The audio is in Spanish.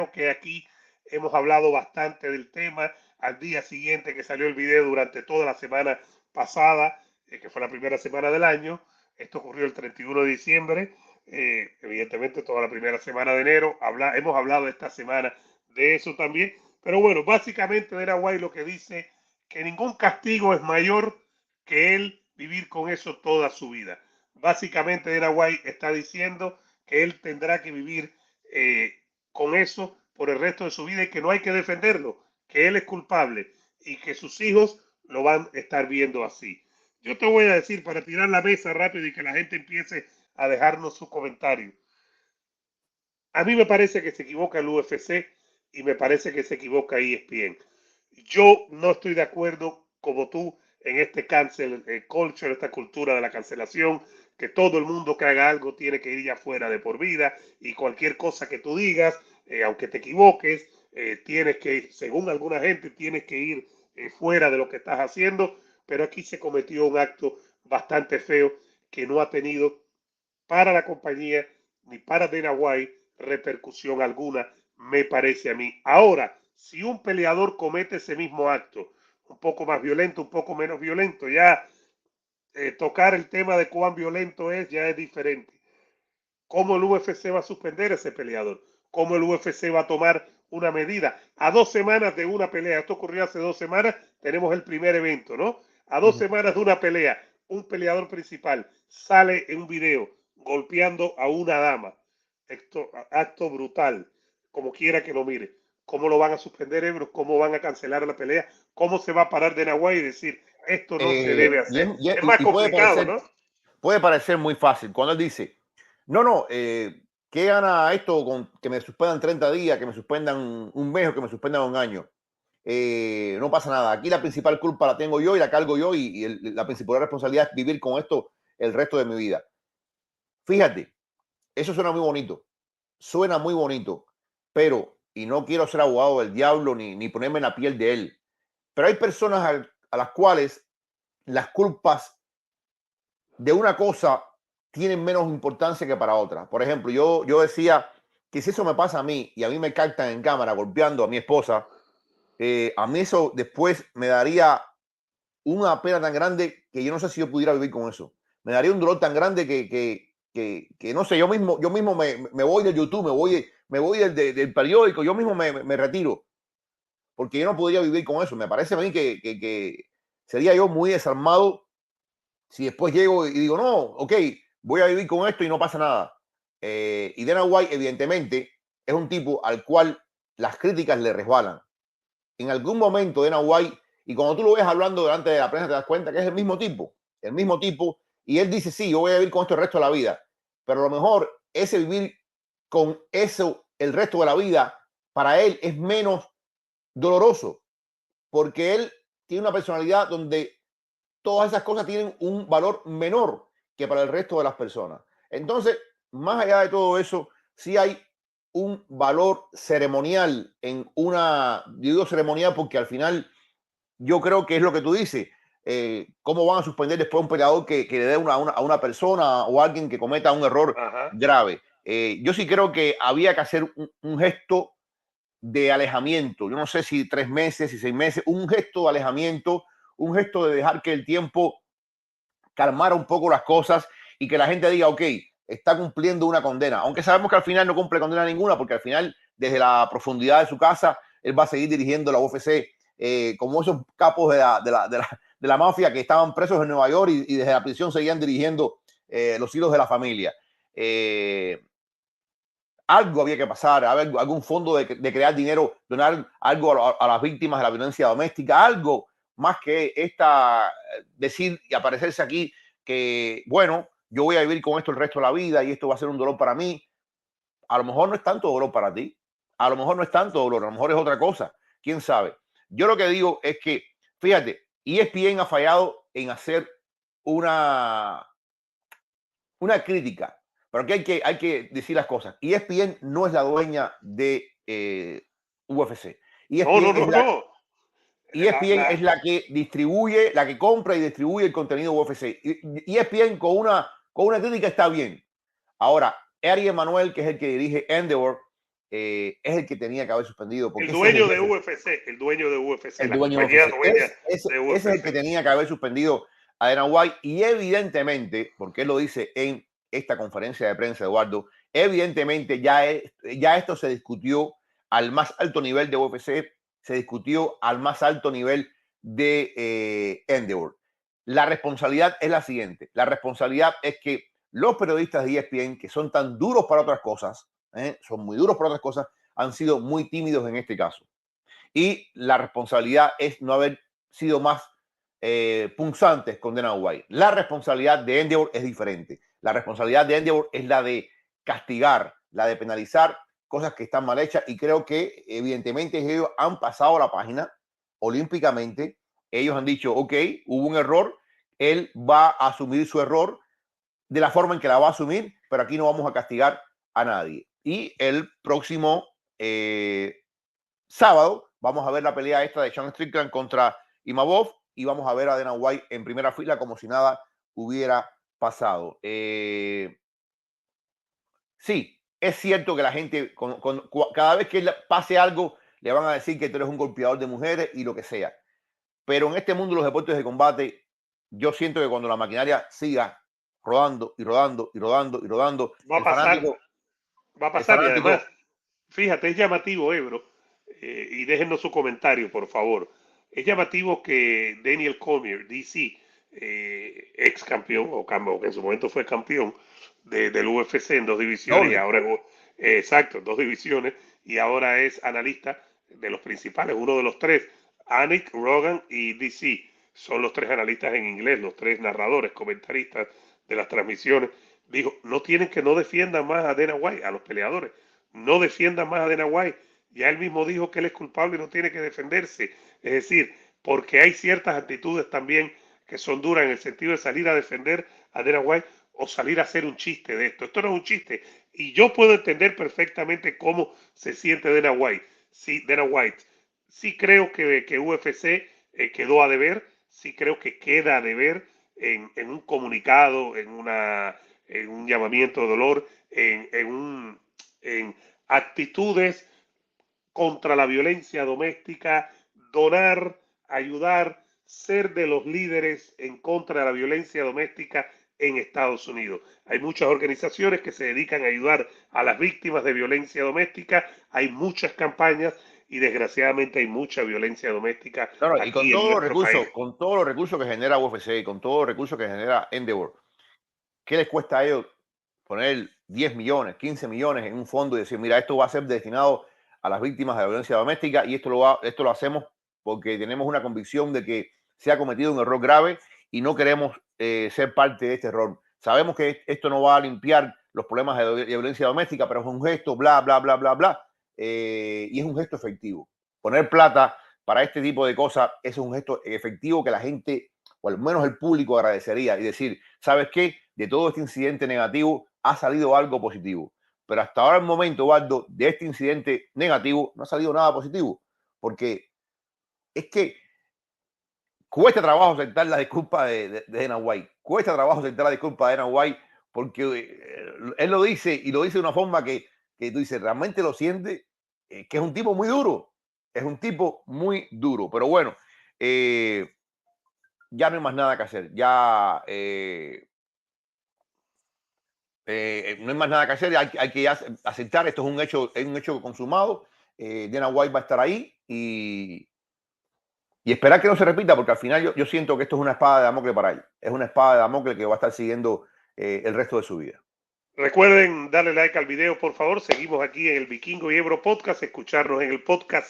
que aquí hemos hablado bastante del tema. Al día siguiente que salió el video, durante toda la semana pasada, que fue la primera semana del año, esto ocurrió el 31 de diciembre, evidentemente toda la primera semana de enero, hemos hablado esta semana de eso también, pero bueno, básicamente Dana White lo que dice que ningún castigo es mayor que él vivir con eso toda su vida. Básicamente Dana White está diciendo que él tendrá que vivir con eso por el resto de su vida y que no hay que defenderlo, que él es culpable y que sus hijos lo van a estar viendo así. Yo te voy a decir, para tirar la mesa rápido y que la gente empiece a dejarnos su comentario. A mí me parece que se equivoca el UFC y me parece que se equivoca ESPN. Yo no estoy de acuerdo como tú en este cancel culture, esta cultura de la cancelación, que todo el mundo que haga algo tiene que ir ya fuera de por vida y cualquier cosa que tú digas, aunque te equivoques, tienes que, según alguna gente, tienes que ir fuera de lo que estás haciendo, pero aquí se cometió un acto bastante feo que no ha tenido para la compañía ni para Dana White repercusión alguna, me parece a mí. Ahora, si un peleador comete ese mismo acto, un poco más violento, un poco menos violento, ya tocar el tema de cuán violento es ya es diferente. ¿Cómo el UFC va a suspender a ese peleador? ¿Cómo el UFC va a tomar una medida? A 2 semanas de una pelea, esto ocurrió hace 2 semanas, tenemos el primer evento, ¿no? A dos Ujú. semanas de una pelea, un peleador principal sale en un video golpeando a una dama. Acto brutal, como quiera que lo mire. ¿Cómo lo van a suspender, Ebro? ¿Cómo van a cancelar la pelea? ¿Cómo se va a parar de Nahuay y decir, esto no se debe hacer? Es más Y complicado, ¿no? puede parecer muy fácil cuando él dice, no, no, ¿qué gana esto con que me suspendan 30 días, que me suspendan un mes o que me suspendan un año? No pasa nada. Aquí la principal culpa la tengo yo y la cargo yo la principal responsabilidad es vivir con esto el resto de mi vida. Fíjate, eso suena muy bonito, pero, y no quiero ser abogado del diablo ni ponerme en la piel de él, pero hay personas a las cuales las culpas de una cosa tienen menos importancia que para otra. Por ejemplo, yo decía que si eso me pasa a mí y a mí me captan en cámara golpeando a mi esposa, a mí eso después me daría una pena tan grande que yo no sé si yo pudiera vivir con eso. Me daría un dolor tan grande que no sé, yo mismo me voy de YouTube, me voy del periódico, yo mismo me retiro, porque yo no podría vivir con eso. Me parece a mí que sería yo muy desarmado si después llego y digo, no, ok, voy a vivir con esto y no pasa nada. Y Dana White, evidentemente, es un tipo al cual las críticas le resbalan. En algún momento Dana White, y cuando tú lo ves hablando delante de la prensa, te das cuenta que es el mismo tipo, y él dice, sí, yo voy a vivir con esto el resto de la vida, pero a lo mejor ese vivir con eso el resto de la vida, para él es menos doloroso, porque él tiene una personalidad donde todas esas cosas tienen un valor menor que para el resto de las personas. Entonces, más allá de todo eso, sí hay un valor ceremonial en yo digo ceremonial porque al final yo creo que es lo que tú dices. ¿Cómo van a suspender después a un peleador que le dé a una persona o a alguien que cometa un error Ajá. grave? Yo sí creo que había que hacer un gesto de alejamiento. Yo no sé si 3 meses, si 6 meses, un gesto de alejamiento, un gesto de dejar que el tiempo calmara un poco las cosas y que la gente diga, ok, está cumpliendo una condena. Aunque sabemos que al final no cumple condena ninguna, porque al final, desde la profundidad de su casa, él va a seguir dirigiendo la UFC como esos capos de la mafia que estaban presos en Nueva York y desde la prisión seguían dirigiendo los hilos de la familia. Algo había que pasar, algún fondo de crear dinero, donar algo a las víctimas de la violencia doméstica, algo más que decir y aparecerse aquí que, bueno, yo voy a vivir con esto el resto de la vida y esto va a ser un dolor para mí. A lo mejor no es tanto dolor para ti, a lo mejor no es tanto dolor, a lo mejor es otra cosa, quién sabe. Yo lo que digo es que, fíjate, ESPN ha fallado en hacer una, una crítica, pero aquí hay que decir las cosas. ESPN no es la dueña de UFC. No, no, ESPN no, es la, no. ESPN es la que distribuye, la que compra y distribuye el contenido UFC. Y ESPN con una crítica está bien. Ahora, Ari Emanuel, que es el que dirige Endeavor, es el que tenía que haber suspendido. Porque el dueño de UFC, el dueño de UFC, el la dueño de compañía UFC. dueña de Ese es el que UFC. tenía que haber suspendido a Dana White. Y evidentemente, porque él lo dice en esta conferencia de prensa, Eduardo, evidentemente ya esto se discutió al más alto nivel de UFC, se discutió al más alto nivel de Endeavor. La responsabilidad es la siguiente. La responsabilidad es que los periodistas de ESPN, que son tan duros para otras cosas, son muy duros para otras cosas, han sido muy tímidos en este caso. Y la responsabilidad es no haber sido más punzantes con Dana White. La responsabilidad de Endeavor es diferente. La responsabilidad de Endeavor es la de castigar, la de penalizar cosas que están mal hechas, y creo que evidentemente ellos han pasado la página olímpicamente. Ellos han dicho, ok, hubo un error, él va a asumir su error de la forma en que la va a asumir, pero aquí no vamos a castigar a nadie. Y el próximo sábado vamos a ver la pelea esta de Sean Strickland contra Imavov, y vamos a ver a Dana White en primera fila como si nada hubiera pasado. Sí, es cierto que la gente, cada vez que pase algo, le van a decir que tú eres un golpeador de mujeres y lo que sea. Pero en este mundo de los deportes de combate, yo siento que cuando la maquinaria siga rodando y rodando y rodando y rodando, Va a pasar, va a el pasar. Y fanático, además, fíjate, es llamativo, Ebro, y déjenos su comentario, por favor. Es llamativo que Daniel Cormier, DC, ex campeón, o que en su momento fue campeón del UFC en dos divisiones, y doble. ahora, exacto, en dos divisiones, y ahora es analista de los principales, uno de los tres, Anik, Rogan y DC. Son los tres analistas en inglés, los tres narradores, comentaristas de las transmisiones. Dijo, no defiendan más a Dana White, a los peleadores, no defiendan más a Dana White. Ya él mismo dijo que él es culpable y no tiene que defenderse. Es decir, porque hay ciertas actitudes también que son duras en el sentido de salir a defender a Dana White o salir a hacer un chiste de esto. Esto no es un chiste. Y yo puedo entender perfectamente cómo se siente Dana White. Sí, Dana White. Sí creo que UFC quedó a deber. Sí creo que queda a deber en un comunicado, en un llamamiento de dolor, en actitudes contra la violencia doméstica, donar, ayudar, ser de los líderes en contra de la violencia doméstica en Estados Unidos. Hay muchas organizaciones que se dedican a ayudar a las víctimas de violencia doméstica, hay muchas campañas y desgraciadamente hay mucha violencia doméstica No, no, y aquí en nuestro país. con todos los recursos que genera UFC y con todos los recursos que genera Endeavor, ¿qué les cuesta a ellos poner 10 millones, 15 millones en un fondo y decir, mira, esto va a ser destinado a las víctimas de la violencia doméstica, y esto lo hacemos porque tenemos una convicción de que se ha cometido un error grave y no queremos ser parte de este error? Sabemos que esto no va a limpiar los problemas de violencia doméstica, pero es un gesto, bla, bla, bla, bla, bla. Y es un gesto efectivo. Poner plata para este tipo de cosas es un gesto efectivo que la gente, o al menos el público, agradecería, y decir, ¿sabes qué? De todo este incidente negativo ha salido algo positivo. Pero hasta ahora, el momento, Waldo, de este incidente negativo no ha salido nada positivo, porque es que cuesta trabajo aceptar la disculpa de Dana White. Cuesta trabajo aceptar la disculpa de Dana White, porque él lo dice, y lo dice de una forma que tú dices, realmente lo siente, que es un tipo muy duro. Es un tipo muy duro. Pero bueno, ya no hay más nada que hacer. Ya no hay más nada que hacer. Hay que aceptar. Esto es un hecho consumado. Dana White va a estar ahí, y esperar que no se repita, porque al final yo siento que esto es una espada de Damocles para él. Es una espada de Damocles que va a estar siguiendo el resto de su vida. Recuerden darle like al video, por favor. Seguimos aquí en el Vikingo y Ebro Podcast, escucharnos en el podcast